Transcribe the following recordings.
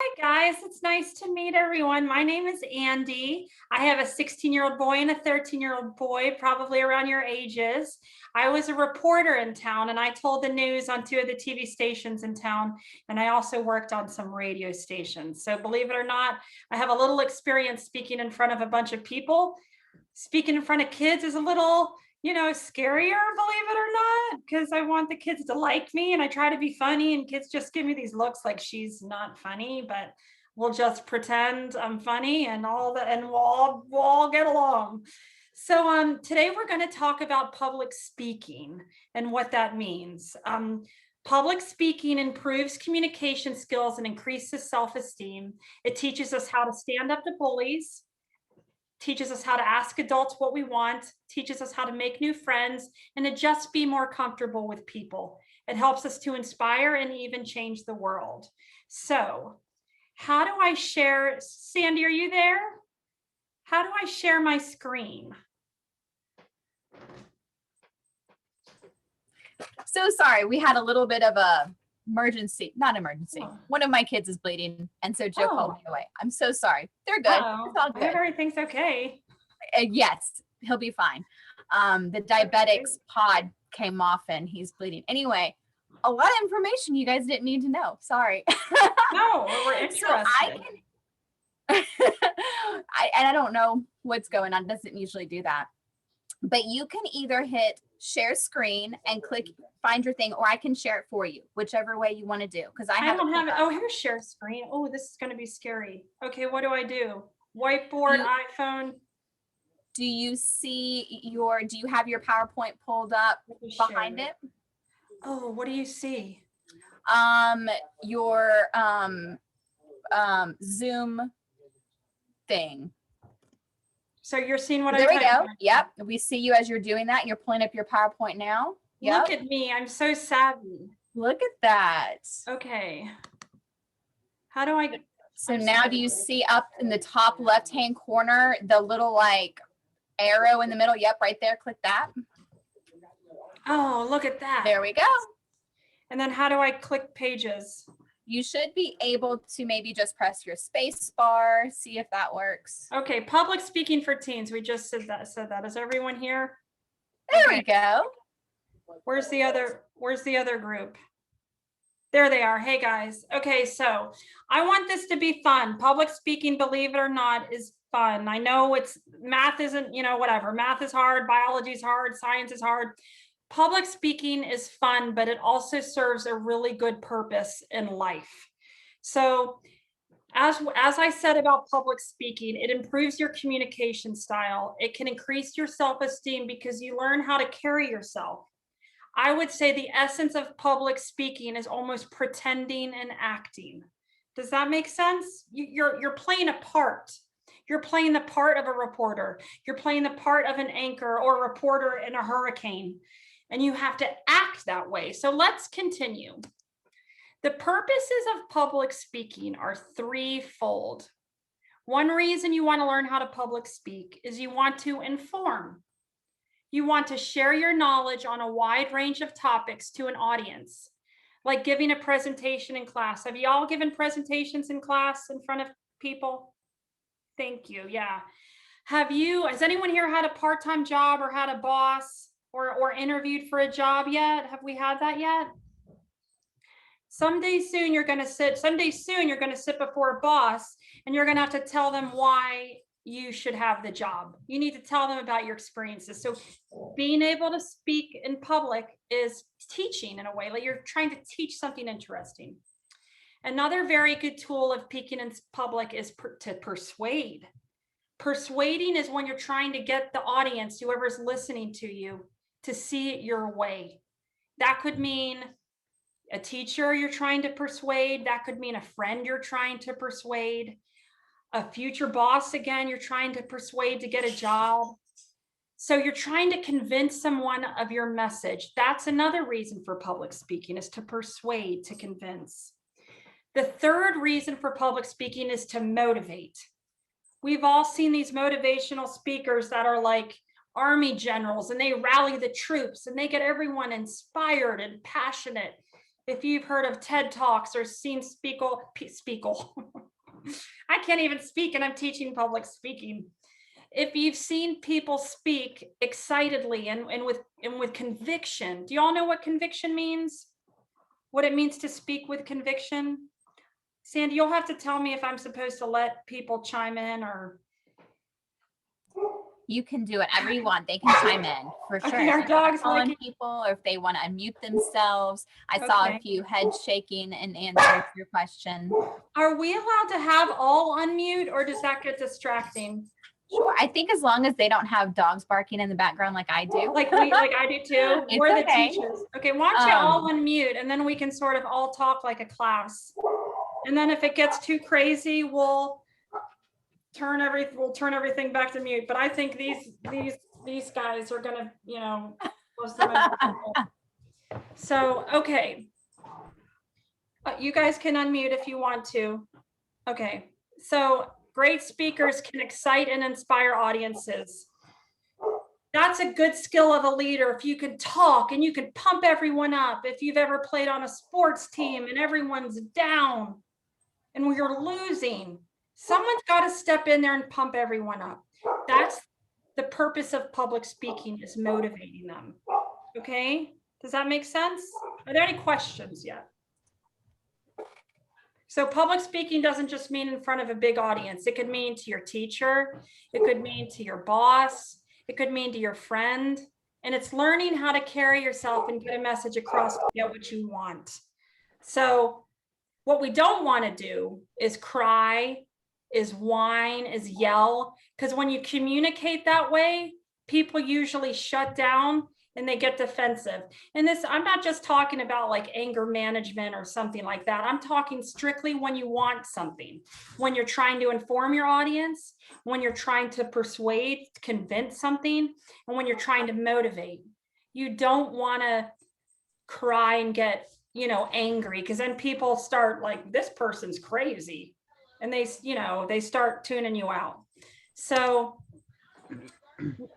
Hi guys, it's nice to meet everyone. My name is Andy. I have a 16-year-old boy and a 13-year-old boy, probably around your ages. I was a reporter in town and I told the news on 2 of the TV stations in town, and I also worked on some radio stations. So believe it or not, I have a little experience speaking in front of a bunch of people. Speaking in front of kids is a little, scarier, believe it or not, because I want the kids to like me and I try to be funny, and kids just give me these looks like she's not funny, but we'll just pretend I'm funny and all that, and we'll all get along. So today we're going to talk about public speaking and what that means. Public speaking improves communication skills and increases self-esteem. It teaches us how to stand up to bullies, teaches us how to ask adults what we want, teaches us how to make new friends, and to just be more comfortable with people. It helps us to inspire and even change the world. So, how do I share? Sandy, are you there? How do I share my screen? So sorry, we had a little bit of a not emergency. Oh. One of my kids is bleeding, and so Joe called me away. I'm so sorry. They're good. It's all good. Everything's okay. Yes, he'll be fine. The diabetics pod came off and he's bleeding. Anyway, a lot of information you guys didn't need to know. Sorry. No, we're interested. So I don't know what's going on. It doesn't usually do that. But you can either hit share screen and click find your thing, or I can share it for you, whichever way you want to do. Because I don't have it. Oh, here's share screen. Oh, this is going to be scary. Okay, what do I do? Whiteboard, iPhone. Do you have your PowerPoint pulled up behind it? Oh, what do you see? Your Zoom thing. So you're seeing what there we go. Yep. We see you as you're doing that. You're pulling up your PowerPoint now. Yep. Look at me. I'm so savvy. Look at that. Okay. How do I? So now do you see up in the top left-hand corner, the little like arrow in the middle? Yep. Right there. Click that. Oh, look at that. There we go. And then how do I click pages? You should be able to maybe just press your space bar, see if that works. Okay, public speaking for teens. We just said that. Is everyone here? There we go. Where's the other group? There they are. Hey guys. Okay, so I want this to be fun. Public speaking, believe it or not, is fun. I know math isn't, whatever. Math is hard, biology is hard, science is hard. Public speaking is fun, but it also serves a really good purpose in life. So as I said about public speaking, it improves your communication style. It can increase your self-esteem because you learn how to carry yourself. I would say the essence of public speaking is almost pretending and acting. Does that make sense? You're playing a part. You're playing the part of a reporter. You're playing the part of an anchor or a reporter in a hurricane. And you have to act that way. So let's continue. The purposes of public speaking are threefold. One reason you want to learn how to public speak is you want to inform. You want to share your knowledge on a wide range of topics to an audience, like giving a presentation in class. Have you all given presentations in class in front of people? Thank you. Yeah. Has anyone here had a part-time job or had a boss or interviewed for a job yet? Have we had that yet? Someday soon you're going to sit before a boss and you're going to have to tell them why you should have the job. You need to tell them about your experiences. So being able to speak in public is teaching in a way, like you're trying to teach something interesting. Another very good tool of speaking in public is to persuade. Persuading is when you're trying to get the audience, whoever's listening to you, to see it your way. That could mean a teacher you're trying to persuade. That could mean a friend you're trying to persuade. A future boss, again, you're trying to persuade to get a job. So you're trying to convince someone of your message. That's another reason for public speaking, is to persuade, to convince. The third reason for public speaking is to motivate. We've all seen these motivational speakers that are like army generals, and they rally the troops and they get everyone inspired and passionate. if you've heard of TED Talks or seen Speakle, I can't even speak and I'm teaching public speaking. If you've seen people speak excitedly and with conviction, do you all know what conviction means? What it means to speak with conviction? Sandy, you'll have to tell me if I'm supposed to let people chime in or. You can do whatever you want. They can chime in for sure. Okay, our If they wanna dogs call like on it. people, or if they want to unmute themselves. I saw Okay. a few heads shaking in answer to your question. Are we allowed to have all unmute or does that get distracting? Sure. I think as long as they don't have dogs barking in the background like I do. Like I do too. It's We're the okay. teachers. Okay, why don't you all unmute and then we can sort of all talk like a class. And then if it gets too crazy, we'll turn everything back to mute. But I think these guys are gonna, you know, so okay. You guys can unmute if you want to. Okay, so great speakers can excite and inspire audiences. That's a good skill of a leader. If you can talk and you can pump everyone up. If you've ever played on a sports team and everyone's down and we're losing, someone's got to step in there and pump everyone up. That's the purpose of public speaking, is motivating them. Okay, does that make sense? Are there any questions yet? So public speaking doesn't just mean in front of a big audience. It could mean to your teacher. It could mean to your boss. It could mean to your friend. And it's learning how to carry yourself and get a message across to get what you want. So what we don't want to do is cry, is whine, is yell. Because when you communicate that way, people usually shut down and they get defensive. And this, I'm not just talking about like anger management or something like that. I'm talking strictly when you want something, when you're trying to inform your audience, when you're trying to persuade, convince something, and when you're trying to motivate. You don't want to cry and get, you know, angry, because then people start like, this person's crazy. And they, you know, they start tuning you out. So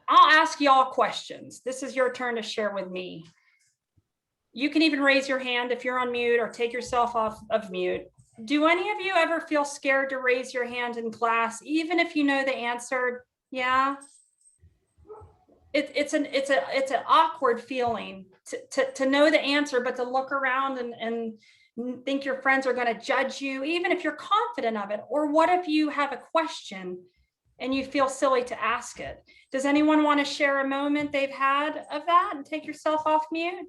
I'll ask y'all questions. This is your turn to share with me. You can even raise your hand if you're on mute or take yourself off of mute. Do any of you ever feel scared to raise your hand in class, even if you know the answer? Yeah. It's an awkward feeling to know the answer, but to look around and think your friends are going to judge you, even if you're confident of it. Or what if you have a question and you feel silly to ask it? Does anyone want to share a moment they've had of that and take yourself off mute?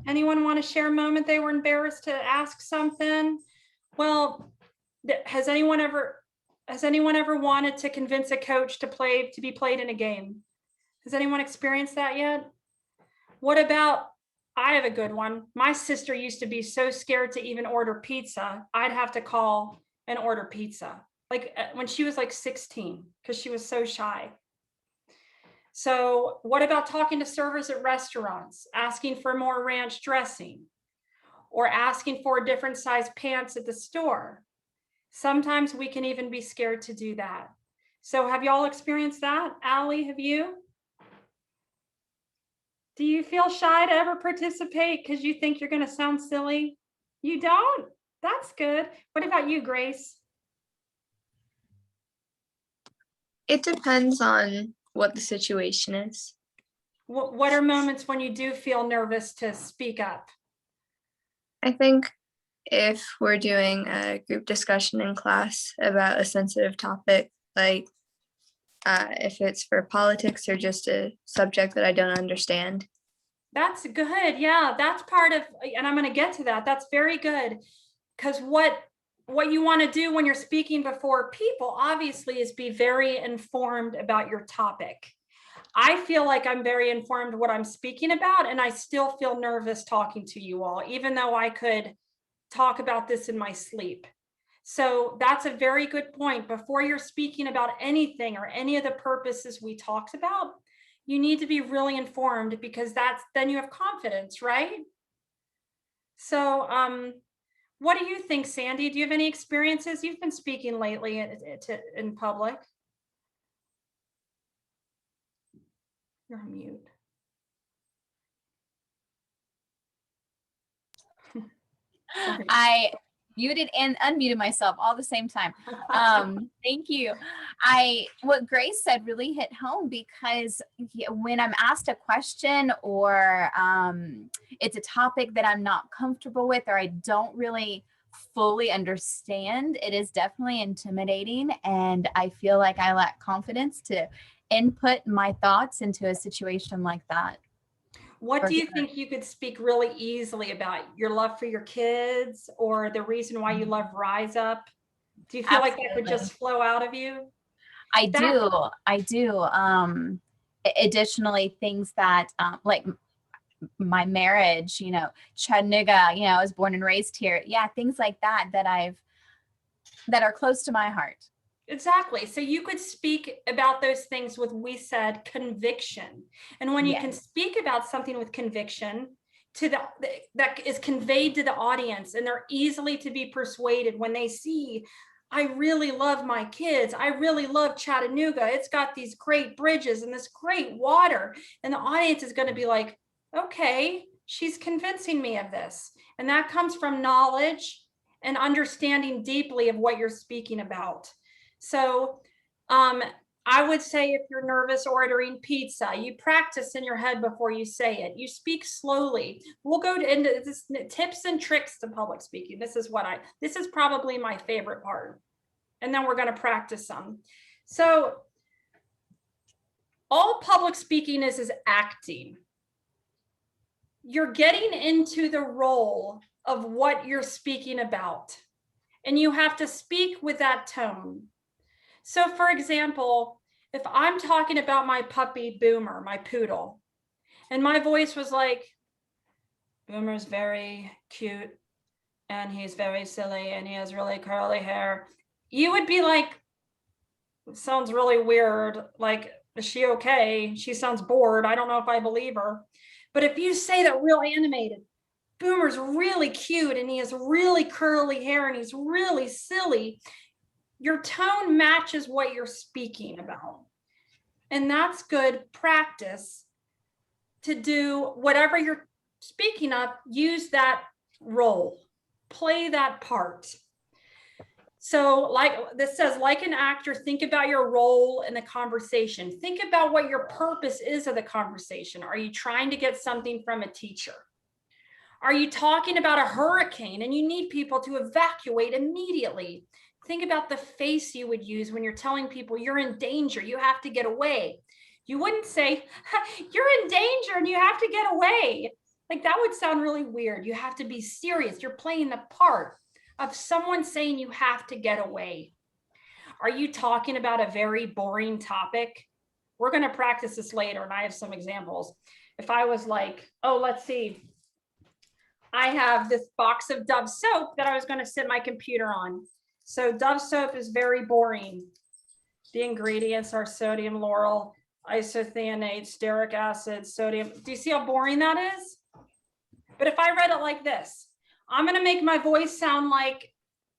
Anyone want to share a moment they were embarrassed to ask something? Well, has anyone ever wanted to convince a coach to be played in a game? Has anyone experienced that yet? What about, I have a good one. My sister used to be so scared to even order pizza. I'd have to call and order pizza. Like when she was like 16, because she was so shy. So what about talking to servers at restaurants, asking for more ranch dressing, or asking for a different size pants at the store? Sometimes we can even be scared to do that. So have y'all experienced that? Allie, have you? Do you feel shy to ever participate because you think you're going to sound silly? You don't? That's good. What about you, Grace? It depends on what the situation is. What are moments when you do feel nervous to speak up? I think if we're doing a group discussion in class about a sensitive topic, like if it's for politics or just a subject that I don't understand. That's good. Yeah, that's part of, and I'm going to get to that. That's very good. Because what you want to do when you're speaking before people, obviously, is be very informed about your topic. I feel like I'm very informed what I'm speaking about, and I still feel nervous talking to you all, even though I could talk about this in my sleep. So that's a very good point. Before you're speaking about anything or any of the purposes we talked about, you need to be really informed, because then you have confidence, right? So what do you think, Sandy? Do you have any experiences? You've been speaking lately in public. You're on mute. I muted and unmuted myself all the same time. Thank you. What Grace said really hit home, because when I'm asked a question or it's a topic that I'm not comfortable with, or I don't really fully understand, it is definitely intimidating. And I feel like I lack confidence to input my thoughts into a situation like that. What For do you sure. think you could speak really easily about? Your love for your kids, or the reason why you love Rise Up? Do you feel like that would Absolutely. just flow out of you? I That do. Additionally, things that like my marriage, Chattanooga, I was born and raised here. Yeah, things like that that are close to my heart. exactly. So you could speak about those things with, we said, conviction. And when you can Yes. speak about something with conviction to that is conveyed to the audience, and they're easily to be persuaded when they see, I really love my kids. I really love Chattanooga. It's got these great bridges and this great water. And the audience is going to be like, okay, she's convincing me of this. And that comes from knowledge and understanding deeply of what you're speaking about. So I would say, if you're nervous ordering pizza, you practice in your head before you say it. You speak slowly. We'll go into this tips and tricks to public speaking. This is probably my favorite part. And then we're going to practice some. So all public speaking is acting. You're getting into the role of what you're speaking about, and you have to speak with that tone. So for example, if I'm talking about my puppy Boomer, my poodle, and my voice was like, Boomer's very cute and he's very silly and he has really curly hair, you would be like, sounds really weird. Like, is she okay? She sounds bored. I don't know if I believe her. But if you say that real animated, Boomer's really cute and he has really curly hair and he's really silly, your tone matches what you're speaking about. And that's good practice to do whatever you're speaking of. Use that role, play that part. So like this says, like an actor, think about your role in the conversation. Think about what your purpose is of the conversation. Are you trying to get something from a teacher? Are you talking about a hurricane and you need people to evacuate immediately? Think about the face you would use when you're telling people you're in danger, you have to get away. You wouldn't say, you're in danger and you have to get away. Like, that would sound really weird. You have to be serious. You're playing the part of someone saying you have to get away. Are you talking about a very boring topic? We're going to practice this later, and I have some examples. If I was like, oh, let's see, I have this box of Dove soap that I was going to sit my computer on. So Dove soap is very boring. The ingredients are sodium lauryl, isothianate, stearic acid, sodium. Do you see how boring that is? But if I read it like this, I'm going to make my voice sound like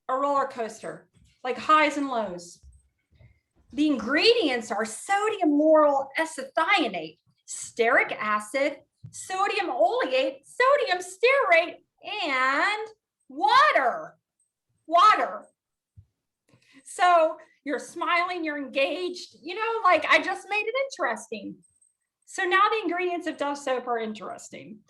a roller coaster, like highs and lows. The ingredients are sodium lauryl isothianate, stearic acid, sodium oleate, sodium stearate, and water. So you're smiling, you're engaged, like I just made it interesting. So now the ingredients of Dove soap are interesting.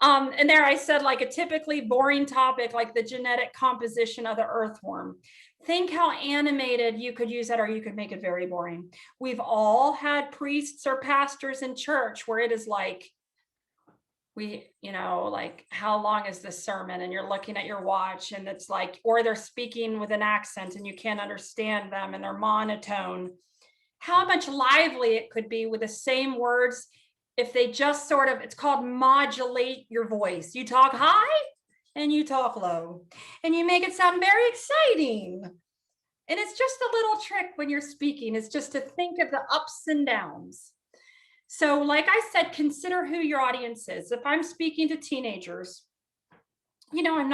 And there I said, like a typically boring topic, like the genetic composition of the earthworm. Think how animated you could use that, or you could make it very boring. We've all had priests or pastors in church where it is like, like, how long is this sermon? And you're looking at your watch and it's like, or they're speaking with an accent and you can't understand them and they're monotone. How much lively it could be with the same words if they just sort of, it's called modulate your voice. You talk high and you talk low and you make it sound very exciting. And it's just a little trick when you're speaking, is just to think of the ups and downs. So like I said, consider who your audience is. If I'm speaking to teenagers, I'm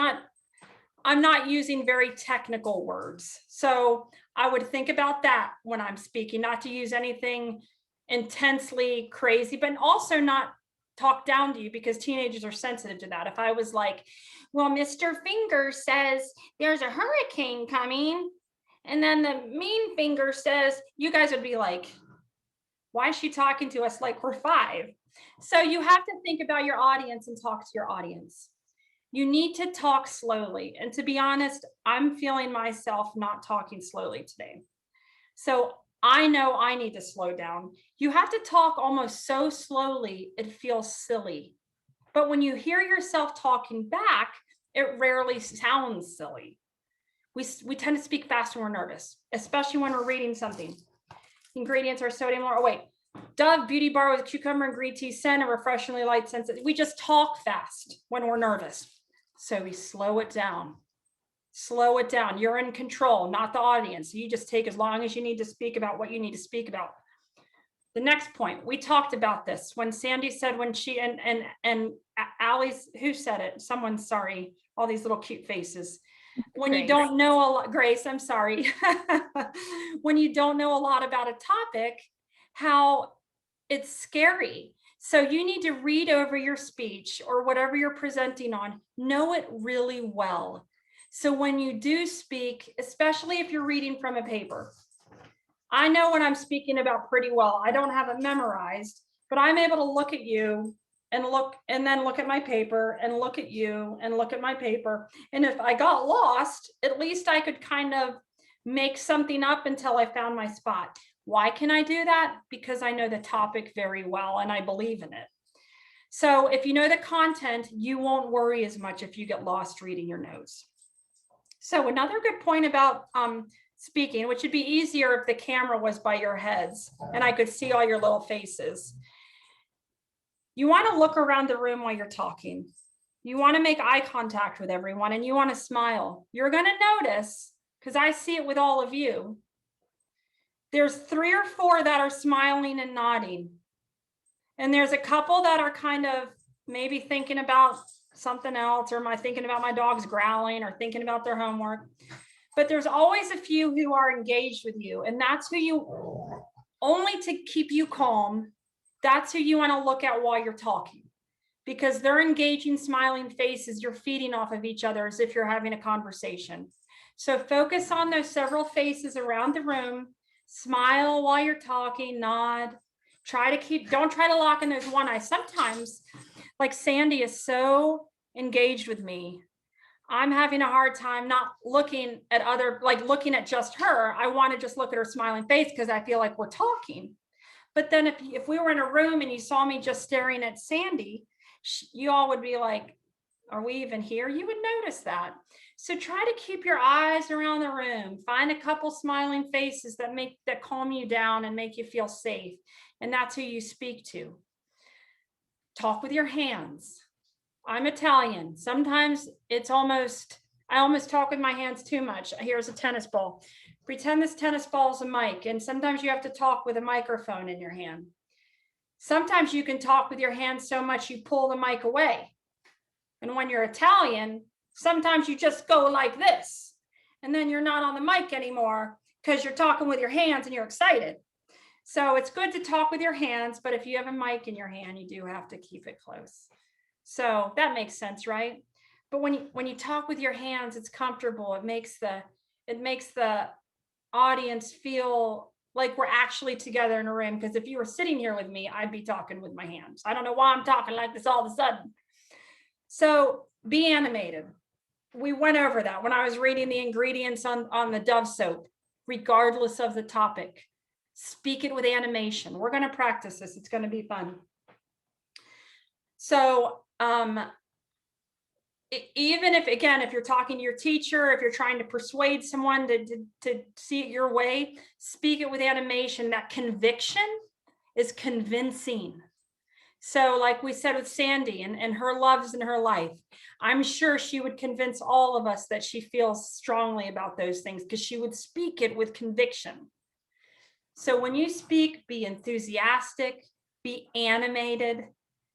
not using very technical words. So I would think about that when I'm speaking, not to use anything intensely crazy, but also not talk down to you because teenagers are sensitive to that. If I was like, well, Mr. Finger says there's a hurricane coming, and then the mean finger says, you guys would be like, why is she talking to us like we're 5? So you have to think about your audience and talk to your audience. You need to talk slowly. And to be honest, I'm feeling myself not talking slowly today. So I know I need to slow down. You have to talk almost so slowly, it feels silly. But when you hear yourself talking back, it rarely sounds silly. We tend to speak fast when we're nervous, especially when we're reading something. Ingredients are sodium lauryl. Oh, wait. Dove beauty bar with cucumber and green tea scent and refreshingly light scent. We just talk fast when we're nervous. So we slow it down. Slow it down. You're in control, not the audience. You just take as long as you need to speak about what you need to speak about. The next point, we talked about this when Sandy said when she and Allie's, who said it? Someone, sorry, all these little cute faces. When Grace. you don't know a lot, Grace, I'm sorry. When you don't know a lot about a topic, how it's scary. So you need to read over your speech or whatever you're presenting on, know it really well. So when you do speak, especially if you're reading from a paper, I know what I'm speaking about pretty well. I don't have it memorized, but I'm able to look at you and then look at my paper and look at you and look at my paper. And if I got lost, at least I could kind of make something up until I found my spot. Why can I do that? Because I know the topic very well and I believe in it. So if you know the content, you won't worry as much if you get lost reading your notes. So another good point about speaking, which would be easier if the camera was by your heads and I could see all your little faces. You want to look around the room while you're talking. You want to make eye contact with everyone and you want to smile. You're going to notice, because I see it with all of you, there's 3 or 4 that are smiling and nodding. And there's a couple that are kind of maybe thinking about something else, or am I thinking about my dog's growling, or thinking about their homework. But there's always a few who are engaged with you, and that's who you, only to keep you calm, that's who you want to look at while you're talking, because they're engaging, smiling faces. You're feeding off of each other as if you're having a conversation. So focus on those several faces around the room, smile while you're talking, nod. Don't try to lock in those one eye. Sometimes, like Sandy is so engaged with me, I'm having a hard time not looking at looking at just her. I want to just look at her smiling face because I feel like we're talking. But then if we were in a room and you saw me just staring at Sandy, you all would be like, are we even here? You would notice that. So try to keep your eyes around the room. Find a couple smiling faces that calm you down and make you feel safe. And that's who you speak to. Talk with your hands. I'm Italian. Sometimes I almost talk with my hands too much. Here's a tennis ball. Pretend this tennis ball is a mic, and sometimes you have to talk with a microphone in your hand. Sometimes you can talk with your hands so much you pull the mic away. And when you're Italian, sometimes you just go like this, and then you're not on the mic anymore because you're talking with your hands and you're excited. So it's good to talk with your hands, but if you have a mic in your hand, you do have to keep it close. So that makes sense, right? But when you talk with your hands, it's comfortable. It makes the audience feel like we're actually together in a room. Because if you were sitting here with me, I'd be talking with my hands. I don't know why I'm talking like this all of a sudden. So be animated. We went over that when I was reading the ingredients on the Dove soap, regardless of the topic. Speak it with animation. We're going to practice this. It's going to be fun. So even if you're talking to your teacher, if you're trying to persuade someone to see it your way, speak it with animation. That conviction is convincing. So like we said with Sandy and her loves in her life, I'm sure she would convince all of us that she feels strongly about those things because she would speak it with conviction. So when you speak, be enthusiastic, be animated,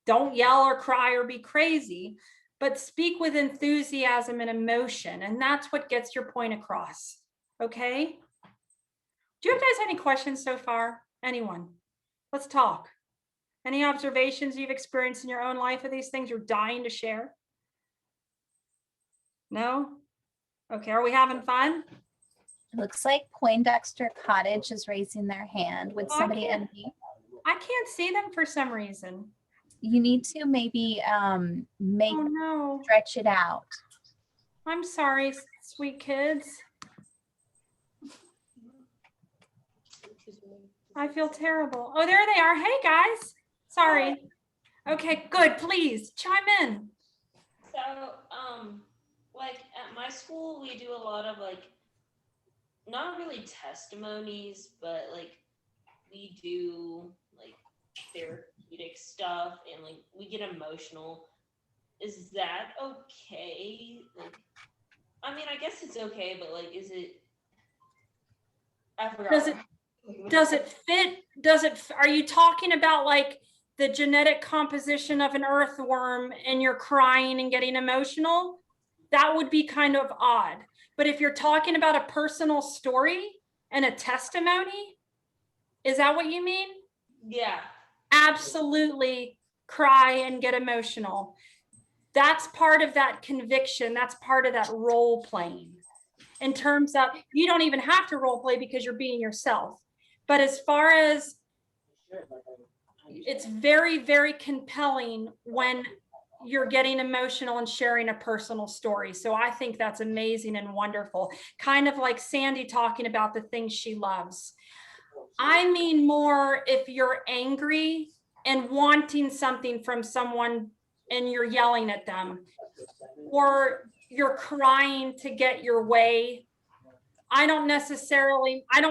don't yell or cry or be crazy, but speak with enthusiasm and emotion. And that's what gets your point across. Okay? Do you guys have any questions so far? Anyone? Let's talk. Any observations you've experienced in your own life of these things you're dying to share? No? Okay, are we having fun? Looks like Poindexter Cottage is raising their hand. Would Oh, I somebody can't- unmute? I can't see them for some reason. You need to maybe make Oh no, stretch it out. I'm sorry, sweet kids. I feel terrible. Oh, there they are. Hey guys, sorry. Okay, good, please chime in. So, like at my school, we do a lot of like, not really testimonies, but like we do like therapeutic stuff and like we get emotional. Is that okay? Like, I mean, I guess it's okay, but like, is it? I forgot. Does it fit? Are you talking about like the genetic composition of an earthworm and you're crying and getting emotional? That would be kind of odd. But if you're talking about a personal story and a testimony, is that what you mean? Yeah. Absolutely cry and get emotional. That's part of that conviction. That's part of that role playing. In terms of, you don't even have to role play because you're being yourself. But as far as, it's very, very compelling when you're getting emotional and sharing a personal story. So I think that's amazing and wonderful. Kind of like Sandy talking about the things she loves. I mean more if you're angry and wanting something from someone and you're yelling at them, or you're crying to get your way. I don't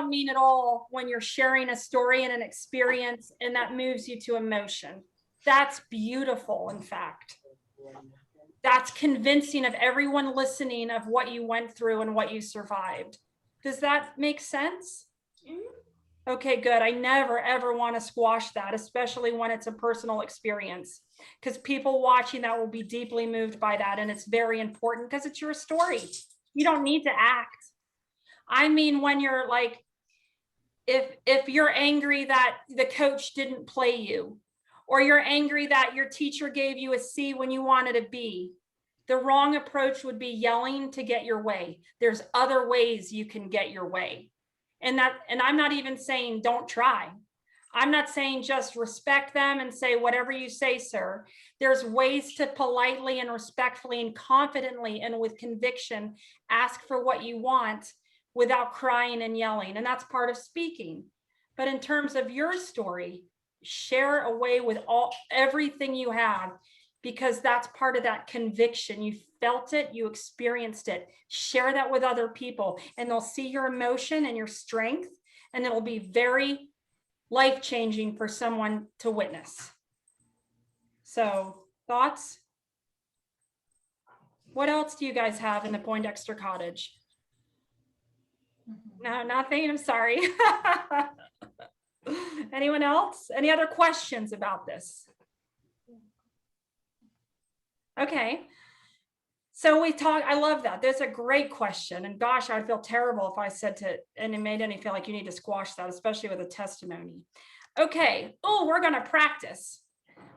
mean at all when you're sharing a story and an experience and that moves you to emotion. That's beautiful, in fact. That's convincing of everyone listening of what you went through and what you survived. Does that make sense? Okay, good. I never, ever want to squash that, especially when it's a personal experience, because people watching that will be deeply moved by that. And it's very important because it's your story. You don't need to act. I mean, when you're like, if you're angry that the coach didn't play you, or you're angry that your teacher gave you a C when you wanted a B, the wrong approach would be yelling to get your way. There's other ways you can get your way. And I'm not even saying don't try. I'm not saying just respect them and say whatever you say, sir. There's ways to politely and respectfully and confidently and with conviction ask for what you want without crying and yelling. And that's part of speaking. But in terms of your story, share away with everything you have, because that's part of that conviction. You felt it, you experienced it. Share that with other people and they'll see your emotion and your strength, and it'll be very life-changing for someone to witness. So, thoughts? What else do you guys have in the Poindexter Cottage? No, nothing. I'm sorry. Anyone else? Any other questions about this? Okay. So we talk, I love that. That's a great question. And gosh, I'd feel terrible if I said and it made any feel like you need to squash that, especially with a testimony. Okay. Oh, we're going to practice.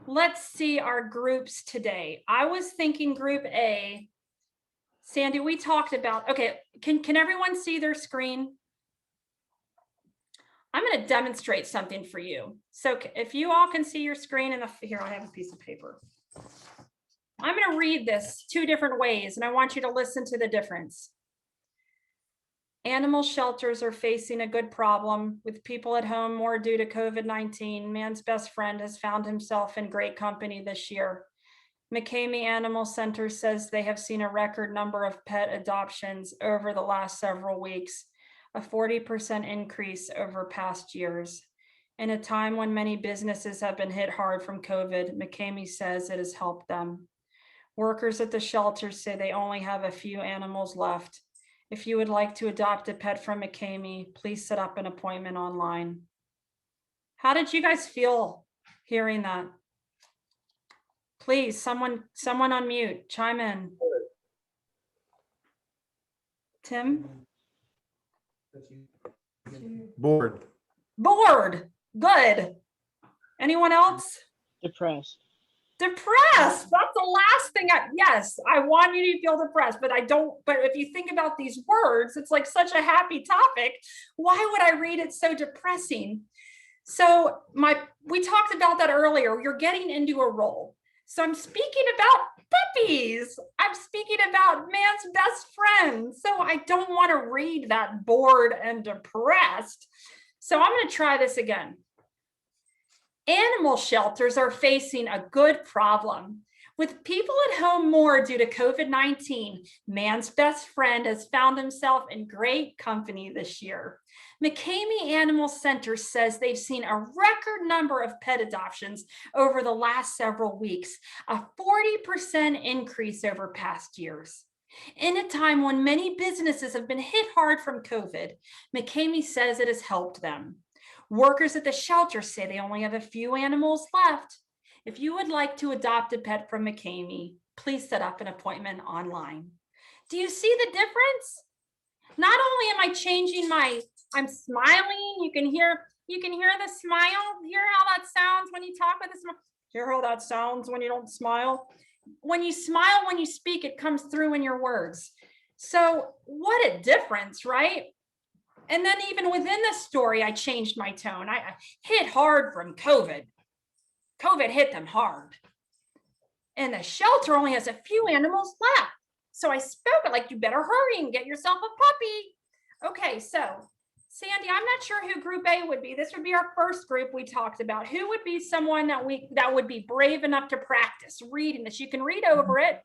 Let's see our groups today. I was thinking group A. Sandy, we talked about, okay, can everyone see their screen? I'm going to demonstrate something for you. So if you all can see your screen, and here I have a piece of paper. I'm going to read this 2 different ways, and I want you to listen to the difference. Animal shelters are facing a good problem with people at home more due to COVID-19. Man's best friend has found himself in great company this year. McCamey Animal Center says they have seen a record number of pet adoptions over the last several weeks, a 40% increase over past years. In a time when many businesses have been hit hard from COVID, McCamey says it has helped them. Workers at the shelter say they only have a few animals left. If you would like to adopt a pet from McCamey, please set up an appointment online. How did you guys feel hearing that? Please, someone unmute, chime in. Tim? Bored. Bored. Good. Anyone else? Depressed. Depressed. That's the last thing yes, I want you to feel depressed, but but if you think about these words, it's like such a happy topic. Why would I read it so depressing? So we talked about that earlier. You're getting into a role. So I'm speaking about puppies. I'm speaking about man's best friend. So I don't want to read that bored and depressed. So I'm going to try this again. Animal shelters are facing a good problem. With people at home more due to COVID-19, man's best friend has found himself in great company this year. McCamey Animal Center says they've seen a record number of pet adoptions over the last several weeks, a 40% increase over past years. In a time when many businesses have been hit hard from COVID, McCamey says it has helped them. Workers at the shelter say they only have a few animals left. If you would like to adopt a pet from McCamey, please set up an appointment online. Do you see the difference? Not only am I changing I'm smiling. You can hear the smile. Hear how that sounds when you talk with a smile. Hear how that sounds when you don't smile. When you smile, when you speak, it comes through in your words. So what a difference, right? And then even within the story, I changed my tone. I hit hard from COVID. COVID hit them hard. And the shelter only has a few animals left. So I spoke it like, you better hurry and get yourself a puppy. Okay, so Sandy, I'm not sure who group A would be. This would be our first group we talked about. Who would be someone that would be brave enough to practice reading this? You can read over it.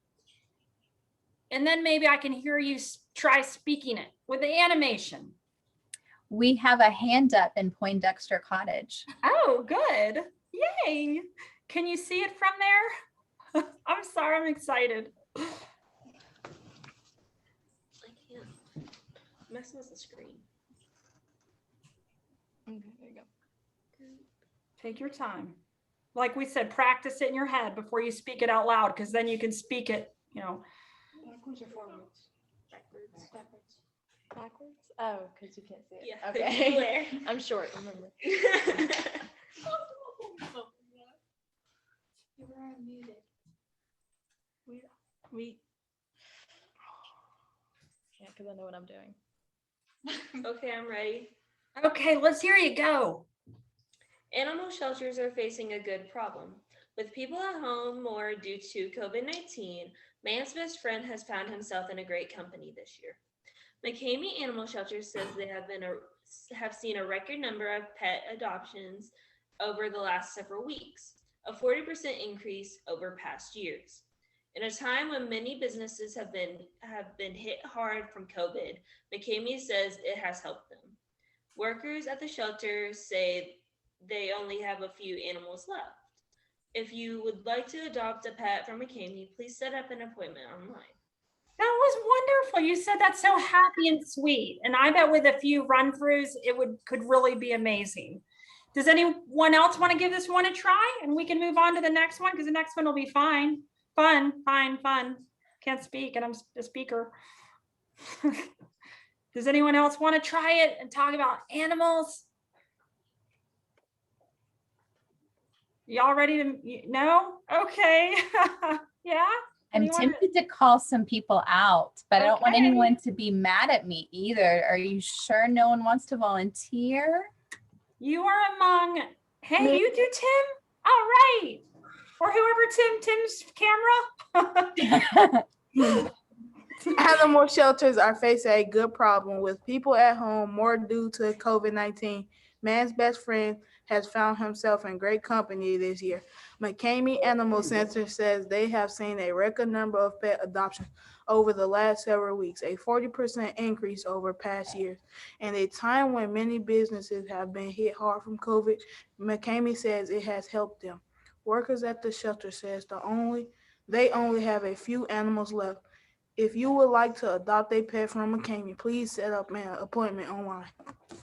And then maybe I can hear you try speaking it with the animation. We have a hand up in Poindexter Cottage. Oh, good. Yay. Can you see it from there? I'm sorry, I'm excited. I can't. Messing with the screen. Okay, there you go. Take your time. Like we said, practice it in your head before you speak it out loud, because then you can speak it, Backwards or forwards? Backwards. Backwards. Backwards? Oh, because you can't see it. Yeah. Okay. I'm short, remember. You were unmuted. We Yeah, because I know what I'm doing. Okay, I'm ready. Okay, let's hear you go. Animal shelters are facing a good problem. With people at home more due to COVID-19, man's best friend has found himself in a great company this year. McCamey Animal Shelter says they have seen a record number of pet adoptions over the last several weeks, a 40% increase over past years. In a time when many businesses have been hit hard from COVID, McCamey says it has helped them. Workers at the shelter say they only have a few animals left. If you would like to adopt a pet from McCamey, please set up an appointment online. That was wonderful. You said that so happy and sweet. And I bet with a few run-throughs, could really be amazing. Does anyone else want to give this one a try? And we can move on to the next one, because the next one will be fun. Can't speak and I'm a speaker. Does anyone else want to try it and talk about animals? Y'all ready to, no? Okay. Yeah. I'm tempted to call some people out, but I don't want Okay. anyone to be mad at me either. Are you sure no one wants to volunteer? You are among, hey, you do, Tim? All right. Or whoever Tim's camera. Animal shelters are facing a good problem with people at home more due to COVID-19. Man's best friend has found himself in great company this year. McCamey Animal Center says they have seen a record number of pet adoptions over the last several weeks, a 40% increase over past years. In a time when many businesses have been hit hard from COVID, McCamey says it has helped them. Workers at the shelter says they only have a few animals left. If you would like to adopt a pet from McCamey, please set up an appointment online.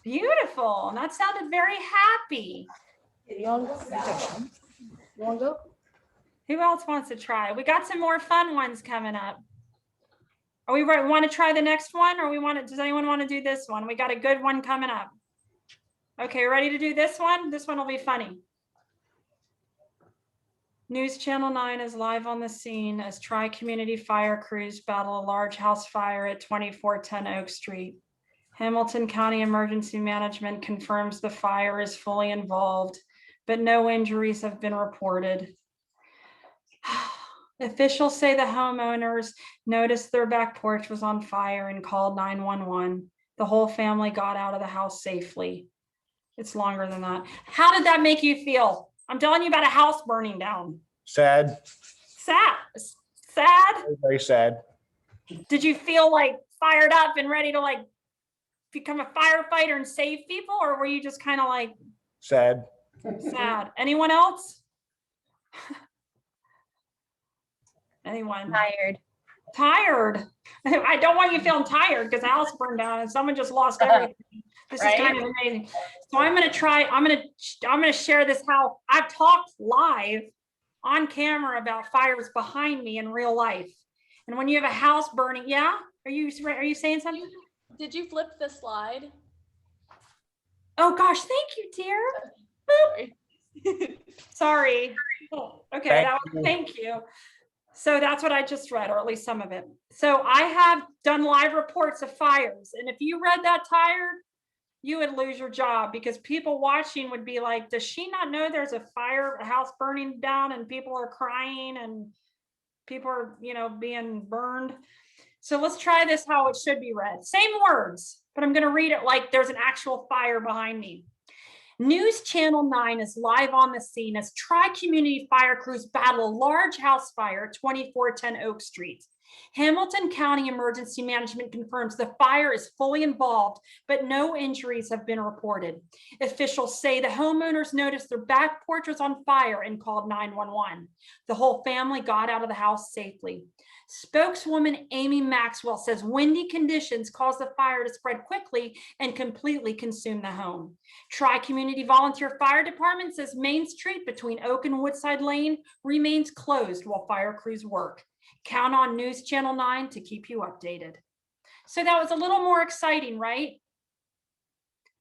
Beautiful. That sounded very happy. You want to go? Who else wants to try? We got some more fun ones coming up. Are we ready? Want to try the next one, or does anyone want to do this one? We got a good one coming up. Okay, ready to do this one? This one will be funny. News Channel 9 is live on the scene as Tri-Community Fire crews battle a large house fire at 2410 Oak Street. Hamilton County Emergency Management confirms the fire is fully involved, but no injuries have been reported. Officials say the homeowners noticed their back porch was on fire and called 911. The whole family got out of the house safely. It's longer than that. How did that make you feel? I'm telling you about a house burning down. Sad, Sad. Sad. very sad. Did you feel like fired up and ready to like become a firefighter and save people? Or were you just kind of like Sad. sad? Anyone else? Anyone? Tired. Tired. I don't want you feeling tired because the house burned down and someone just lost everything. This Right? is kind of amazing. So I'm gonna share this how I've talked live on camera about fires behind me in real life. And when you have a house burning, yeah? Are you saying something? Did you flip the slide? Oh gosh, thank you, dear. Sorry. Sorry. Oh, okay, Thank you. thank you. So that's what I just read, or at least some of it. So I have done live reports of fires. And if you read that tired, you would lose your job because people watching would be like, does she not know there's a fire, a house burning down and people are crying and people are, being burned? So let's try this how it should be read. Same words, but I'm going to read it like there's an actual fire behind me. News Channel 9 is live on the scene as Tri-Community Fire crews battle a large house fire at 2410 Oak Street. Hamilton County Emergency Management confirms the fire is fully involved, but no injuries have been reported. Officials say the homeowners noticed their back porch was on fire and called 911. The whole family got out of the house safely. Spokeswoman Amy Maxwell says windy conditions caused the fire to spread quickly and completely consume the home. Tri-Community Volunteer Fire Department says Main Street between Oak and Woodside Lane remains closed while fire crews work. Count on News Channel 9 to keep you updated. So that was a little more exciting, right?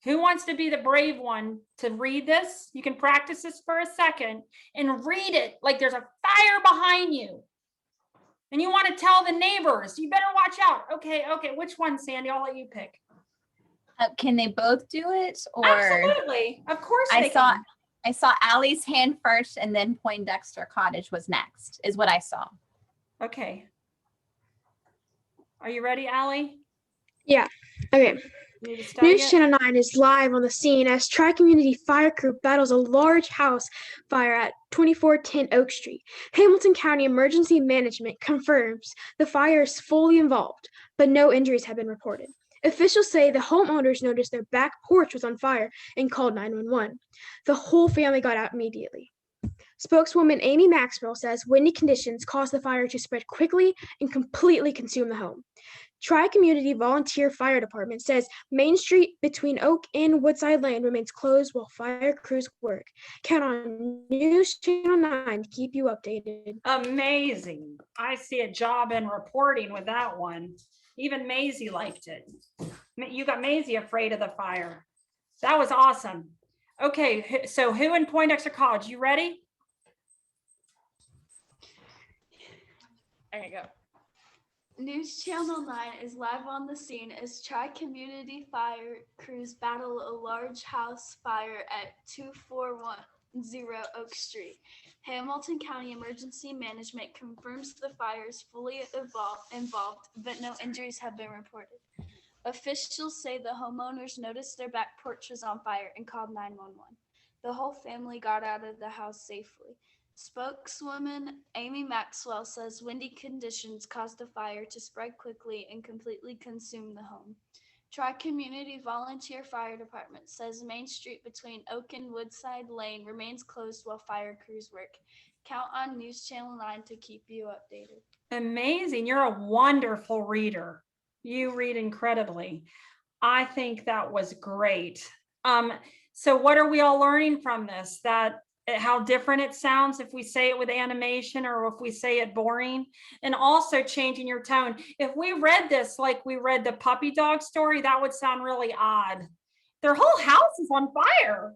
Who wants to be the brave one to read this? You can practice this for a second and read it like there's a fire behind you. And you want to tell the neighbors, you better watch out. Okay, which one, Sandy? I'll let you pick. Can they both do it? Or Absolutely. Of course they can. I saw Allie's hand first and then Poindexter Cottage was next, is what I saw. Okay. Are you ready, Allie? Yeah. Okay. You need to study News it? Channel 9 is live on the scene as Tri-Community Fire Crew battles a large house fire at 2410 Oak Street. Hamilton County Emergency Management confirms the fire is fully involved, but no injuries have been reported. Officials say the homeowners noticed their back porch was on fire and called 911. The whole family got out immediately. Spokeswoman Amy Maxwell says windy conditions caused the fire to spread quickly and completely consume the home. Tri-Community Volunteer Fire Department says Main Street between Oak and Woodside Lane remains closed while fire crews work. Count on News Channel 9 to keep you updated. Amazing. I see a job in reporting with that one. Even Maisie liked it. You got Maisie afraid of the fire. That was awesome. Okay, so who in Poindexter College? You ready? There you go. News Channel 9 is live on the scene as Tri-Community Fire crews battle a large house fire at 2410 Oak Street. Hamilton County Emergency Management confirms the fire is fully involved, but no injuries have been reported. Officials say the homeowners noticed their back porch was on fire and called 911. The whole family got out of the house safely. Spokeswoman Amy Maxwell says windy conditions caused the fire to spread quickly and completely consume the home. Tri-Community Volunteer Fire Department says Main Street between Oak and Woodside Lane remains closed while fire crews work. Count on News Channel 9 to keep you updated. Amazing. You're a wonderful reader. You read incredibly. I think that was great. So what are we all learning from this? That how different it sounds if we say it with animation or if we say it boring, and also changing your tone. If we read this like we read the puppy dog story, that would sound really odd. Their whole house is on fire.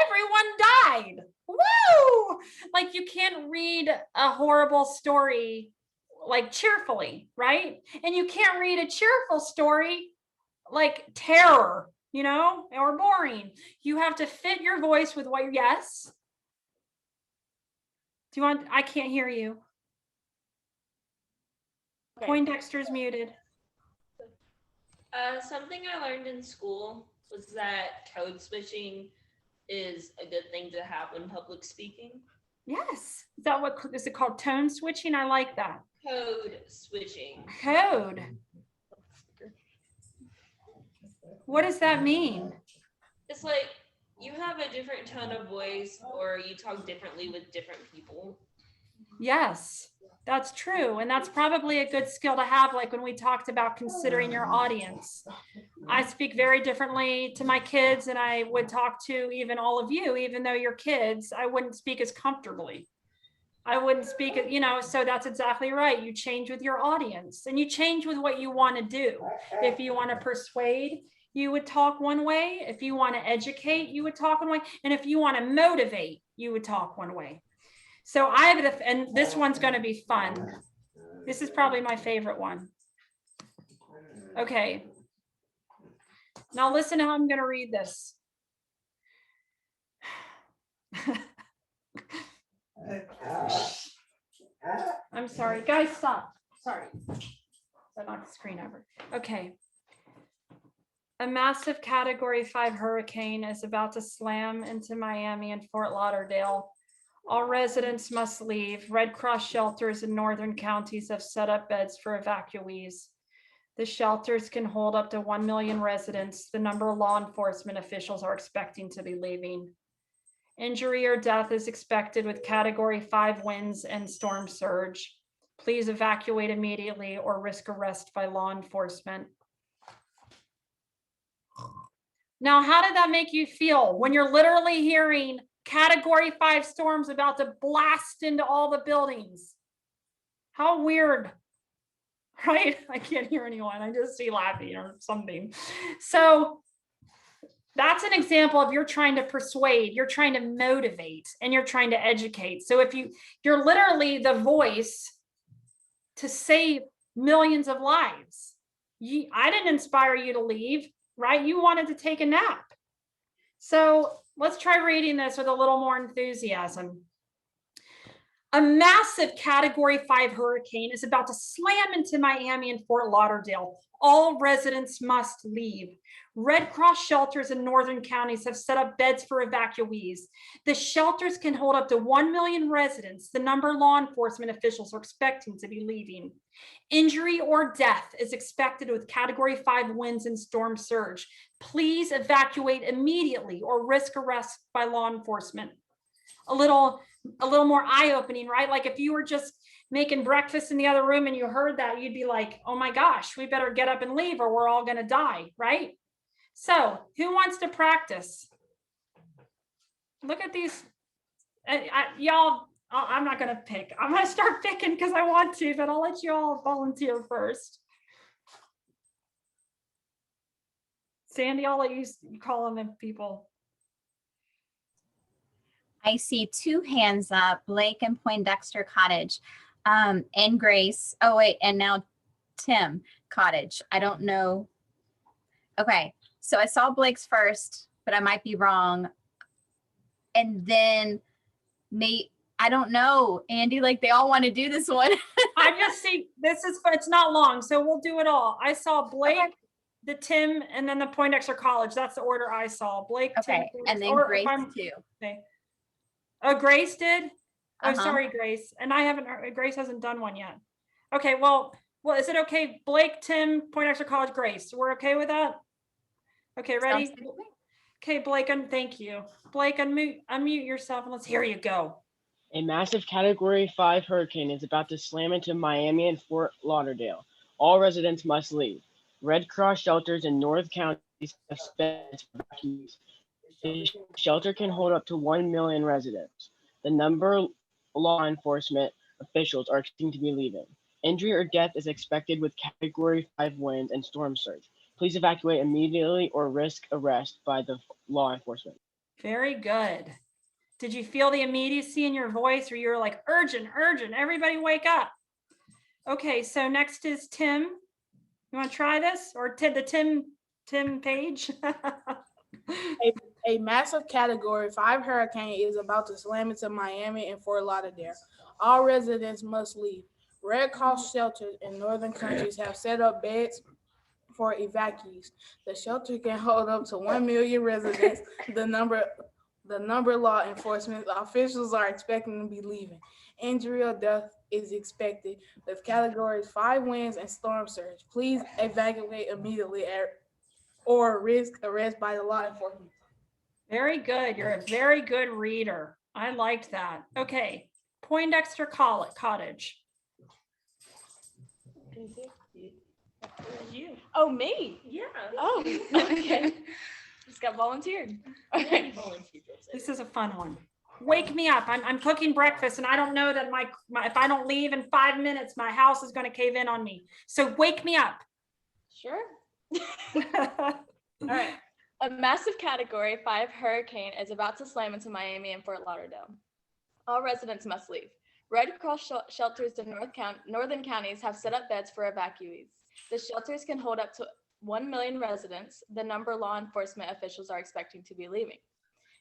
everyone died. Woo! Like you can't read a horrible story like cheerfully, right? And you can't read a cheerful story like terror, or boring. You have to fit your voice with what yes. Do you want, I can't hear you. Okay. Poindexter's muted. Something I learned in school was that code switching is a good thing to have when public speaking. Yes. Is that what is it called? Tone switching? I like that. Code switching. Code. What does that mean? It's like you have a different tone of voice or you talk differently with different people. Yes, that's true. And that's probably a good skill to have, like when we talked about considering your audience. I speak very differently to my kids than I would talk to even all of you, even though you're kids. I wouldn't speak as comfortably. I wouldn't speak, so that's exactly right. You change with your audience and you change with what you want to do. If you want to persuade, you would talk one way. If you want to educate, you would talk one way. And if you want to motivate, you would talk one way. So and this one's going to be fun. This is probably my favorite one. Okay. Now listen to how I'm going to read this. I'm sorry, guys, stop. Sorry. I knocked the screen over. Okay. A massive Category 5 hurricane is about to slam into Miami and Fort Lauderdale. All residents must leave. Red Cross shelters in northern counties have set up beds for evacuees. The shelters can hold up to 1 million residents. The number of law enforcement officials are expecting to be leaving. Injury or death is expected with Category 5 winds and storm surge. Please evacuate immediately or risk arrest by law enforcement. Now, how did that make you feel when you're literally hearing Category 5 storms about to blast into all the buildings? How weird, right? I can't hear anyone. I just see laughing or something. So that's an example of you're trying to persuade, you're trying to motivate, and you're trying to educate. So if you're literally the voice to save millions of lives. I didn't inspire you to leave, right? You wanted to take a nap. So let's try reading this with a little more enthusiasm. A massive Category 5 hurricane is about to slam into Miami and Fort Lauderdale. All residents must leave. Red Cross shelters in northern counties have set up beds for evacuees. The shelters can hold up to 1 million residents. The number law enforcement officials are expecting to be leaving. Injury or death is expected with Category 5 winds and storm surge. Please evacuate immediately or risk arrest by law enforcement. A little more eye-opening, right? Like if you were just making breakfast in the other room and you heard that, you'd be like, oh my gosh, we better get up and leave or we're all going to die, right? So who wants to practice? Look at these. Y'all, I'm not going to pick. I'm going to start picking because I want to, but I'll let you all volunteer first. Sandy, I'll let you call on the people. I see 2 hands up, Blake and Poindexter Cottage, and Grace. Oh wait, and now Tim Cottage. I don't know. Okay, so I saw Blake's first, but I might be wrong. And then I don't know, Andy, like they all want to do this one. I just see, it's not long, so we'll do it all. I saw Blake, okay, the Tim, and then the Poindexter College. That's the order I saw. Blake, okay, Tim, and then Grace too. Okay. Oh, Grace did? Oh, Uh-huh. Sorry, Grace. And Grace hasn't done one yet. Okay, well, is it okay? Blake, Tim, Poindexter College, Grace. We're okay with that? Okay, ready? Okay, Blake, thank you. Blake, unmute yourself and let's hear you go. A massive Category 5 hurricane is about to slam into Miami and Fort Lauderdale. All residents must leave. Red Cross shelters in North counties have beds for evacuees. The shelter can hold up to 1 million residents. The number of law enforcement officials are expecting to be leaving. Injury or death is expected with Category 5 winds and storm surge. Please evacuate immediately or risk arrest by the law enforcement. Very good. Did you feel the immediacy in your voice, or you're like urgent, everybody wake up? Okay, so next is Tim. You want to try this, or Tim Page? A massive Category 5 hurricane is about to slam into Miami and Fort Lauderdale. All residents must leave. Red Cross shelters in northern countries have set up beds for evacuees. The shelter can hold up to 1 million residents. The number law enforcement officials are expecting to be leaving. Injury or death is expected with Categories 5 winds and storm surge. Please evacuate immediately or risk arrest by the law enforcement. Very good. You're a very good reader. I liked that. Okay, Poindexter Cottage. You. Oh, me? Yeah. Oh, okay. Just got volunteered. Okay. This is a fun one. Wake me up. I'm cooking breakfast, and I don't know that my if I don't leave in 5 minutes, my house is going to cave in on me. So wake me up. Sure. All right. A massive Category 5 hurricane is about to slam into Miami and Fort Lauderdale. All residents must leave. Red Cross shelters in northern counties have set up beds for evacuees. The shelters can hold up to 1 million residents, the number law enforcement officials are expecting to be leaving.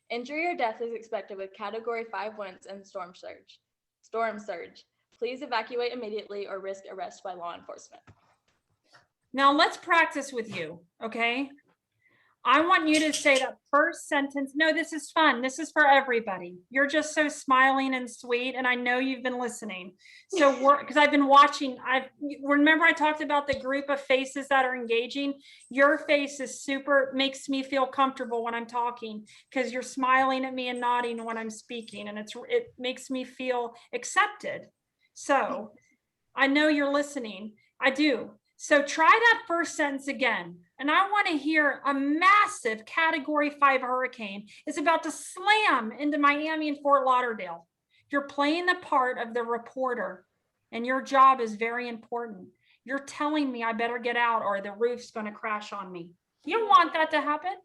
Injury or death is expected with Category 5 winds and storm surge. Please evacuate immediately or risk arrest by law enforcement. Now let's practice with you, okay? I want you to say that first sentence. No, this is fun. This is for everybody. You're just so smiling and sweet, and I know you've been listening. So because I've been watching, remember I talked about the group of faces that are engaging. Your face is super, makes me feel comfortable when I'm talking, because you're smiling at me and nodding when I'm speaking, and it makes me feel accepted. So I know you're listening. I do. So try that first sentence again. And I want to hear a massive Category 5 hurricane is about to slam into Miami and Fort Lauderdale. You're playing the part of the reporter, and your job is very important. You're telling me I better get out or the roof's going to crash on me. You don't want that to happen.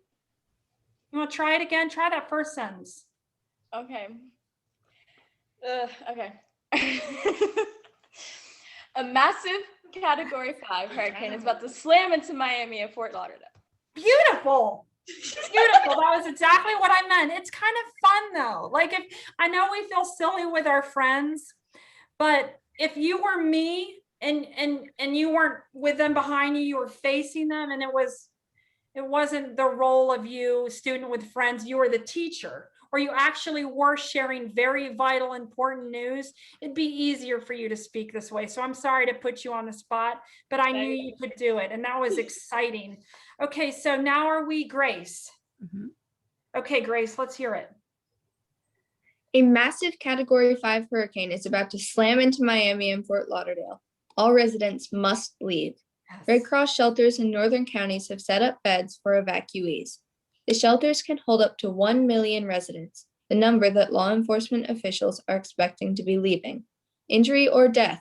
You want to try it again? Try that first sentence. Okay. Okay. A massive Category 5 hurricane is about to slam into Miami and Fort Lauderdale. Beautiful. Beautiful. That was exactly what I meant. It's kind of fun though. Like, if I know we feel silly with our friends, but if you were me and you weren't with them behind you, you were facing them, and it wasn't the role of you, student with friends, you were the teacher, or you actually were sharing very vital, important news, it'd be easier for you to speak this way. So I'm sorry to put you on the spot, but I knew you could do it, and that was exciting. Okay, so now are we Grace? Mhm. Okay, Grace, let's hear it. A massive Category 5 hurricane is about to slam into Miami and Fort Lauderdale. All residents must leave. Yes. Red Cross shelters in northern counties have set up beds for evacuees. The shelters can hold up to 1 million residents, the number that law enforcement officials are expecting to be leaving. Injury or death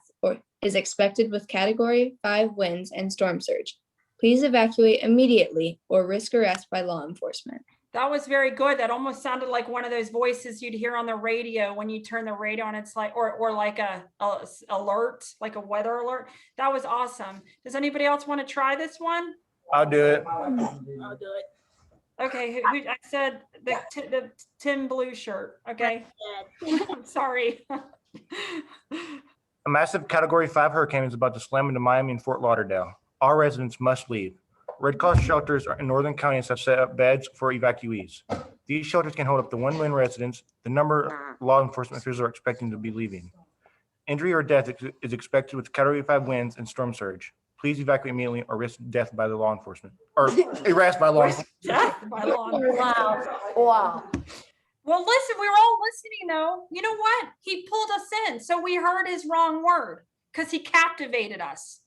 is expected with Category 5 winds and storm surge. Please evacuate immediately or risk arrest by law enforcement. That was very good. That almost sounded like one of those voices you'd hear on the radio when you turn the radio on. It's like, or like a alert, like a weather alert. That was awesome. Does anybody else want to try this one? I'll do it. I'll do it. Okay, who I said the Tim blue shirt. Okay, I'm sorry. A massive Category 5 hurricane is about to slam into Miami and Fort Lauderdale. All residents must leave. Red Cross shelters in northern counties have set up beds for evacuees. These shelters can hold up to 1 million residents, the number law enforcement officials are expecting to be leaving. Injury or death is expected with Category 5 winds and storm surge. Please evacuate immediately or risk death by the law enforcement, or arrest by law enforcement. Death by law enforcement. Wow. Well, listen, we were all listening though. You know what? He pulled us in, so we heard his wrong word because he captivated us.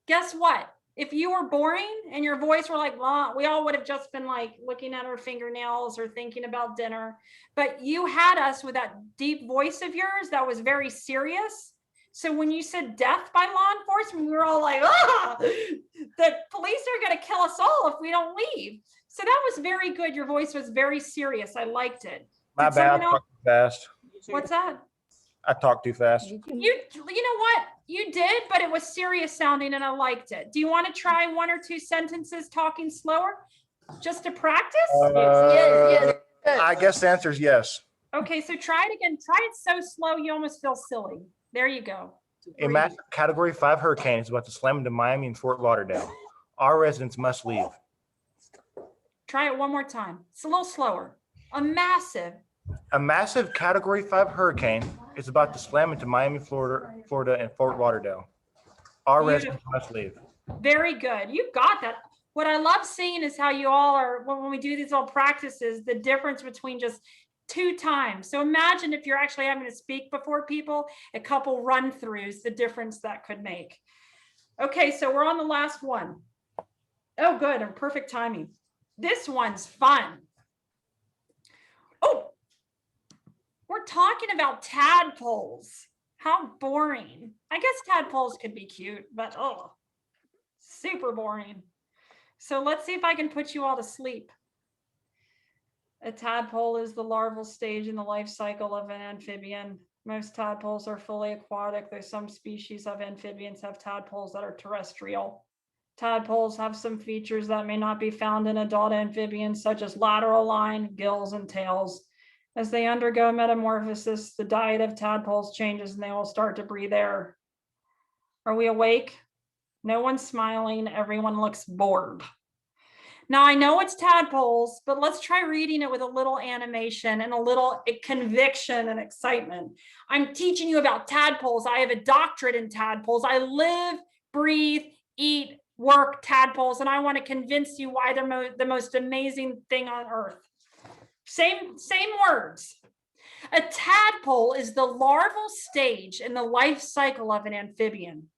Guess what? If you were boring and your voice were like, well, we all would have just been like looking at our fingernails or thinking about dinner. But you had us with that deep voice of yours that was very serious. So when you said death by law enforcement, we were all like, the police are going to kill us all if we don't leave. So that was very good. Your voice was very serious. I liked it. My Did bad. I someone else- talked too fast. What's that? I talked too fast. You know what? You did, but it was serious sounding and I liked it. Do you want to try 1 or 2 sentences talking slower just to practice? Uh, I guess the answer is yes. Okay, so try it again. Try it so slow you almost feel silly. There you go. A massive Category 5 hurricane is about to slam into Miami and Fort Lauderdale. Our residents must leave. Try it one more time. It's a little slower. A massive Category 5 hurricane is about to slam into Miami, Florida, and Fort Lauderdale. Our residents must leave. Very good. You got that. What I love seeing is how you all are, when we do these little practices, the difference between just 2 times. So imagine if you're actually having to speak before people, a couple run-throughs, the difference that could make. Okay, so we're on the last one. Oh, good. And perfect timing. This one's fun. Oh, we're talking about tadpoles. How boring. I guess tadpoles could be cute, but oh, super boring. So let's see if I can put you all to sleep. A tadpole is the larval stage in the life cycle of an amphibian. Most tadpoles are fully aquatic, though some species of amphibians have tadpoles that are terrestrial. Tadpoles have some features that may not be found in adult amphibians, such as lateral line, gills, and tails. As they undergo metamorphosis, the diet of tadpoles changes and they will start to breathe air. Are we awake? No one's smiling. Everyone looks bored. Now, I know it's tadpoles, but let's try reading it with a little animation and a little conviction and excitement. I'm teaching you about tadpoles. I have a doctorate in tadpoles. I live, breathe, eat, work tadpoles, and I want to convince you why they're the most amazing thing on earth. Same words. A tadpole is the larval stage in the life cycle of an amphibian.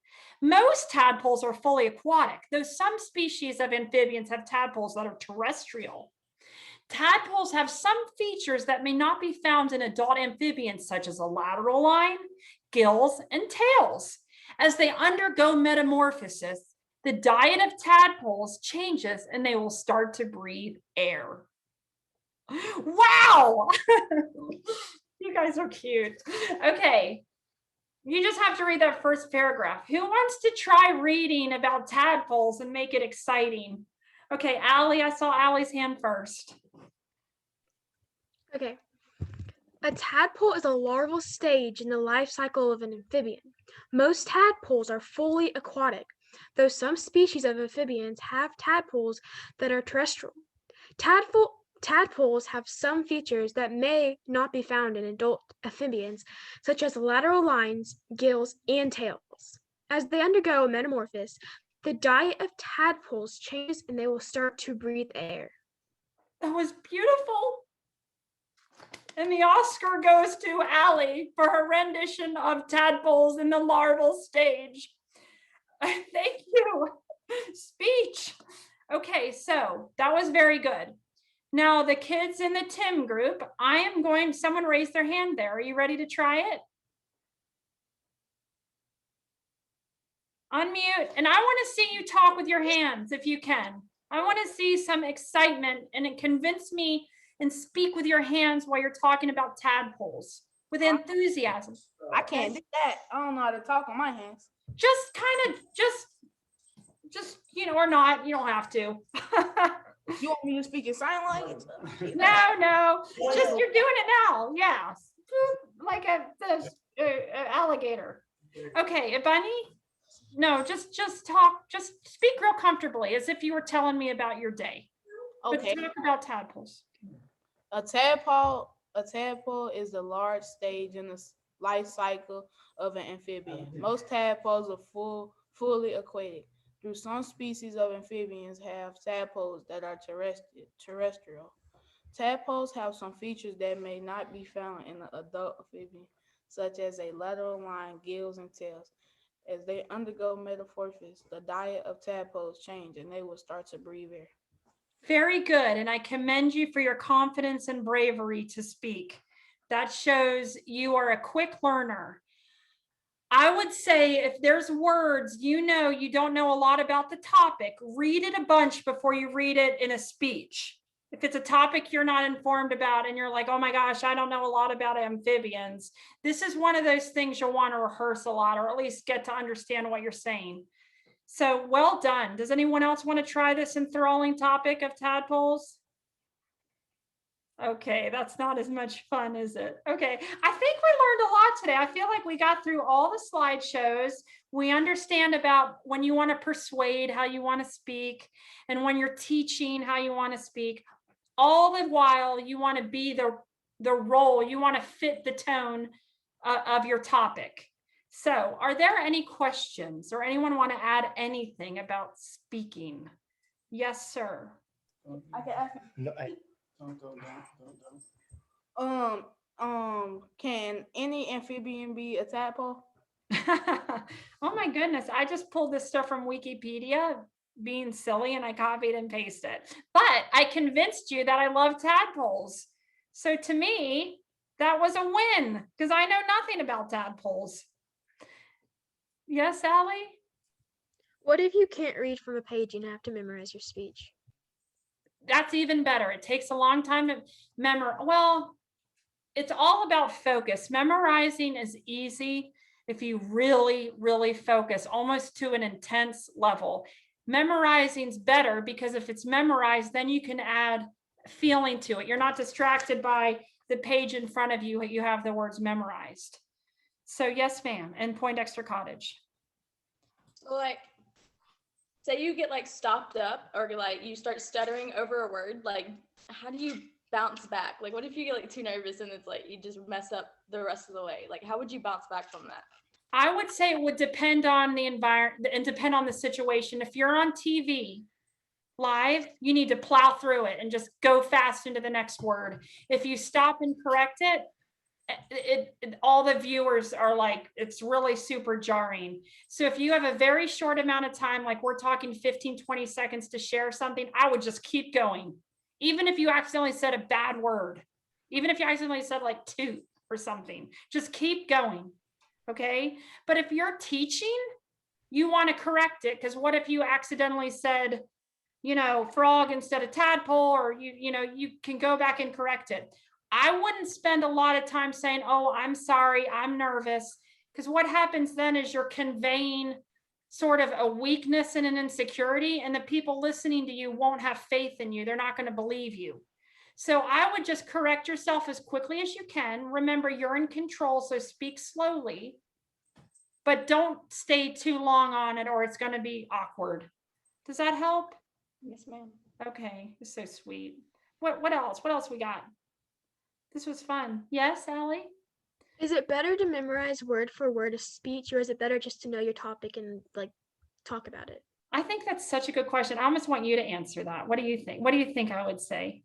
Most tadpoles are fully aquatic, though some species of amphibians have tadpoles that are terrestrial. Tadpoles have some features that may not be found in adult amphibians, such as a lateral line, gills, and tails. As they undergo metamorphosis, the diet of tadpoles changes and they will start to breathe air. Wow! You guys are cute. Okay. You just have to read that first paragraph. Who wants to try reading about tadpoles and make it exciting? Okay, Allie, I saw Allie's hand first. Okay. A tadpole is a larval stage in the life cycle of an amphibian. Most tadpoles are fully aquatic, though some species of amphibians have tadpoles that are terrestrial. Tadpoles have some features that may not be found in adult amphibians, such as lateral lines, gills, and tails. As they undergo metamorphosis, the diet of tadpoles changes and they will start to breathe air. That was beautiful. And the Oscar goes to Allie for her rendition of tadpoles in the larval stage. Thank you. Speech. Okay, so that was very good. Now, the kids in the Tim group, someone raised their hand there. Are you ready to try it? Unmute. And I want to see you talk with your hands if you can. I want to see some excitement and convince me and speak with your hands while you're talking about tadpoles with enthusiasm. I can't do that. I don't know how to talk on my hands. Just or not. You don't have to. You want me to speak in sign language? No. Just you're doing it now. Yeah. Like a alligator. Okay, a bunny? No, just talk. Just speak real comfortably as if you were telling me about your day. Okay. But talk about tadpoles. A tadpole is the large stage in the life cycle of an amphibian. Most tadpoles are fully aquatic. Though some species of amphibians have tadpoles that are terrestrial. Tadpoles have some features that may not be found in the adult amphibian, such as a lateral line, gills, and tails. As they undergo metamorphosis, the diet of tadpoles change and they will start to breathe air. Very good. And I commend you for your confidence and bravery to speak. That shows you are a quick learner. I would say if there's words, you don't know a lot about the topic, read it a bunch before you read it in a speech. If it's a topic you're not informed about and you're like, oh my gosh, I don't know a lot about amphibians, this is one of those things you'll want to rehearse a lot, or at least get to understand what you're saying. So well done. Does anyone else want to try this enthralling topic of tadpoles? Okay, that's not as much fun, is it? Okay, I think we learned a lot today. I feel like we got through all the slideshows. We understand about when you want to persuade, how you want to speak, and when you're teaching, how you want to speak. All the while, you want to be the role, you want to fit the tone of your topic. So, are there any questions or anyone want to add anything about speaking? Yes, sir. I can ask. No, Can any amphibian be a tadpole? Oh my goodness, I just pulled this stuff from Wikipedia, being silly, and I copied and pasted it. But I convinced you that I love tadpoles. So to me, that was a win because I know nothing about tadpoles. Yes, Allie? What if you can't read from a page and have to memorize your speech? That's even better. It takes a long time to memorize. Well, it's all about focus. Memorizing is easy if you really, really focus, almost to an intense level. Memorizing's better because if it's memorized, then you can add feeling to it. You're not distracted by the page in front of you. You have the words memorized. So yes, ma'am. And Poindexter Cottage. So like, say you get like stopped up or like you start stuttering over a word, like how do you bounce back? Like what if you get like too nervous and it's like you just mess up the rest of the way? Like how would you bounce back from that? I would say it would depend on the environment and depend on the situation. If you're on TV live, you need to plow through it and just go fast into the next word. If you stop and correct it, all the viewers are like, it's really super jarring. So if you have a very short amount of time, like we're talking 15, 20 seconds to share something, I would just keep going. Even if you accidentally said a bad word, even if you accidentally said like toot or something, just keep going. Okay. But if you're teaching, you want to correct it. Because what if you accidentally said, frog instead of tadpole, or you can go back and correct it. I wouldn't spend a lot of time saying, oh, I'm sorry, I'm nervous. Because what happens then is you're conveying sort of a weakness and an insecurity, and the people listening to you won't have faith in you. They're not going to believe you. So I would just correct yourself as quickly as you can. Remember, you're in control, so speak slowly, but don't stay too long on it or it's going to be awkward. Does that help? Yes, ma'am. Okay, it's so sweet. What else? What else we got? This was fun. Yes, Allie? Is it better to memorize word for word a speech, or is it better just to know your topic and like talk about it? I think that's such a good question. I almost want you to answer that. What do you think? What do you think I would say?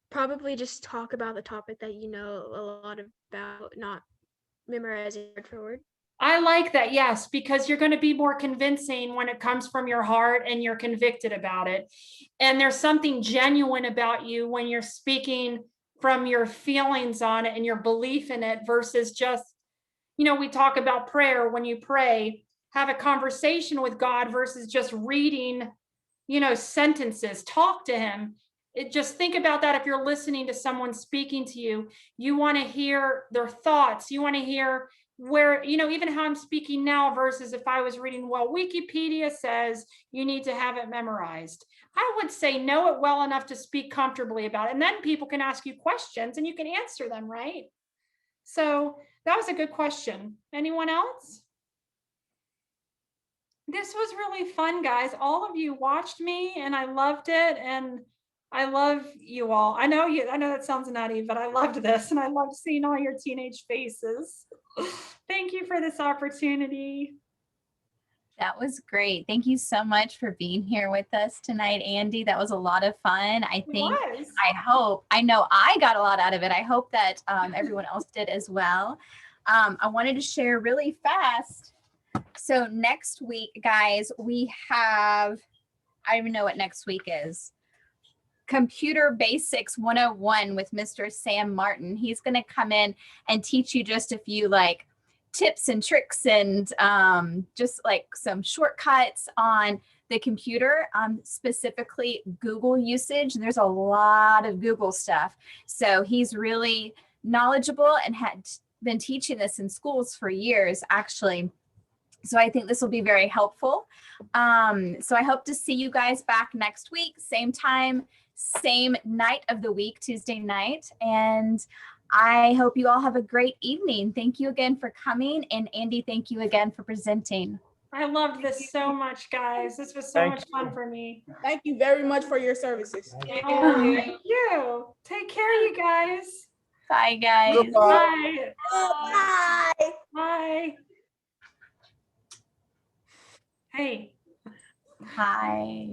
Probably just talk about the topic that you know a lot about, not memorizing word for word. I like that, yes, because you're going to be more convincing when it comes from your heart and you're convicted about it. And there's something genuine about you when you're speaking from your feelings on it and your belief in it versus just, we talk about prayer. When you pray, have a conversation with God versus just reading, sentences. Talk to him. Just think about that. If you're listening to someone speaking to you, you want to hear their thoughts. You want to hear where, even how I'm speaking now versus if I was reading, well, Wikipedia says you need to have it memorized. I would say know it well enough to speak comfortably about it. And then people can ask you questions and you can answer them, right? So that was a good question. Anyone else? This was really fun, guys. All of you watched me and I loved it. And I love you all. I know that sounds nutty, but I loved this and I loved seeing all your teenage faces. Thank you for this opportunity. That was great. Thank you so much for being here with us tonight, Andy. That was a lot of fun. I know I got a lot out of it. I hope that everyone else did as well. I wanted to share really fast. So next week, guys, we have, I don't even know what next week is. Computer Basics 101 with Mr. Sam Martin. He's going to come in and teach you just a few like tips and tricks and just like some shortcuts on the computer, specifically Google usage. There's a lot of Google stuff. So he's really knowledgeable and had been teaching this in schools for years, actually. So I think this will be very helpful. So I hope to see you guys back next week, same time, same night of the week, Tuesday night. And I hope you all have a great evening. Thank you again for coming. And Andy, thank you again for presenting. I loved this so much, guys. This was so Thank much fun for me. Thank you very much for your services. Oh, thank you. Take care, you guys. Bye, guys. Goodbye. Bye. Bye. Hey. Hi.